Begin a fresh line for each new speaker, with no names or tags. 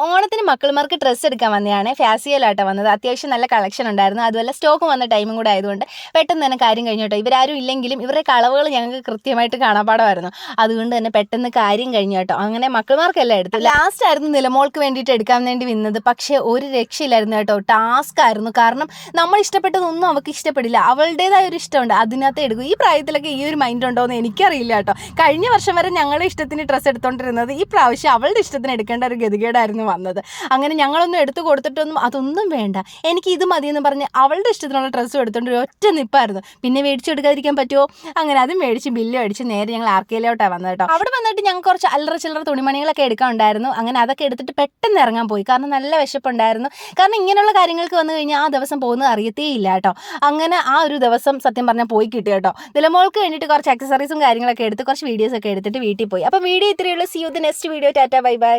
ഓണത്തിന് മക്കൾമാർക്ക് ഡ്രസ്സ് എടുക്കാൻ വന്നതാണ്. ഫാസിയലാട്ടോ വന്നത്. അത്യാവശ്യം നല്ല കളക്ഷൻ ഉണ്ടായിരുന്നു. അതുപോലെ സ്റ്റോക്ക് വന്ന ടൈമും കൂടെ ആയതുകൊണ്ട് പെട്ടെന്ന് തന്നെ കാര്യം കഴിഞ്ഞു കേട്ടോ. ഇവരാരും ഇല്ലെങ്കിലും ഇവരുടെ കളവുകൾ ഞങ്ങൾക്ക് കൃത്യമായിട്ട് കാണാപ്പാടമായിരുന്നു. അതുകൊണ്ട് തന്നെ പെട്ടെന്ന് കാര്യം കഴിഞ്ഞു കേട്ടോ. അങ്ങനെ മക്കൾമാർക്കെല്ലാം എടുത്തു. ലാസ്റ്റ് ആയിരുന്നു നിലമോൾക്ക് വേണ്ടിയിട്ട് എടുക്കാൻ വേണ്ടി വന്നത്. പക്ഷേ ഒരു രക്ഷയില്ലായിരുന്നു കേട്ടോ. ടാസ്ക് ആയിരുന്നു. കാരണം നമ്മൾ ഇഷ്ടപ്പെട്ടതൊന്നും അവൾക്ക് ഇഷ്ടപ്പെടില്ല. അവളുടേതായ ഒരു ഇഷ്ടമുണ്ട്, അതിനകത്ത് എടുക്കും. ഈ പ്രായത്തിലൊക്കെ ഈ ഒരു മൈൻഡ് ഉണ്ടോ എന്ന് എനിക്കറിയില്ല കേട്ടോ. കഴിഞ്ഞ വർഷം വരെ ഞങ്ങളുടെ ഇഷ്ടത്തിന് ഡ്രസ്സ് എടുത്തോണ്ടിരുന്നത്, ഈ പ്രാവശ്യം അവളുടെ ഇഷ്ടത്തിന് എടുക്കേണ്ട ഒരു ഗതികേടായിരുന്നു വന്നത്. അങ്ങനെ ഞങ്ങളൊന്നും എടുത്തു കൊടുത്തിട്ടൊന്നും അതൊന്നും വേണ്ട, എനിക്ക് ഇത് മതിയെന്ന് പറഞ്ഞ് അവളുടെ ഇഷ്ടത്തിനുള്ള ഡ്രസ്സും എടുത്തോണ്ട് ഒറ്റ നിപ്പായിരുന്നു. പിന്നെ മേടിച്ചു കൊടുക്കാതിരിക്കാൻ പറ്റുമോ? അങ്ങനെ അതും മേടിച്ച് ബില്ല് അടിച്ച് നേരെ ഞങ്ങൾ ആർക്കേലോട്ടാണ് വന്നത് കേട്ടോ. അവിടെ വന്നിട്ട് ഞങ്ങൾക്ക് കുറച്ച് അല്ലറ ചില്ലറ തുണിമണികളൊക്കെ എടുക്കാനുണ്ടായിരുന്നു. അങ്ങനെ അതൊക്കെ എടുത്തിട്ട് പെട്ടെന്ന് ഇറങ്ങാൻ പോയി. കാരണം നല്ല വിശപ്പുണ്ടായിരുന്നു. കാരണം ഇങ്ങനെയുള്ള കാര്യങ്ങൾക്ക് വന്നു കഴിഞ്ഞാൽ ആ ദിവസം പോകുന്നത് അറിയത്തേ ഇല്ല കേട്ടോ. അങ്ങനെ ആ ഒരു ദിവസം സത്യം പറഞ്ഞാൽ പോയി കിട്ടി കേട്ടോ. നിലമോൾക്ക് വേണ്ടിയിട്ട് കുറച്ച് ആക്സസറീസും കാര്യങ്ങളൊക്കെ എടുത്ത് കുറച്ച് വീഡിയോസ് ഒക്കെ എടുത്തിട്ട് വീട്ടിൽ പോയി. അപ്പോൾ വീഡിയോ ഇത്രയേ ഉള്ളൂ. See you the next video. Tata bye by.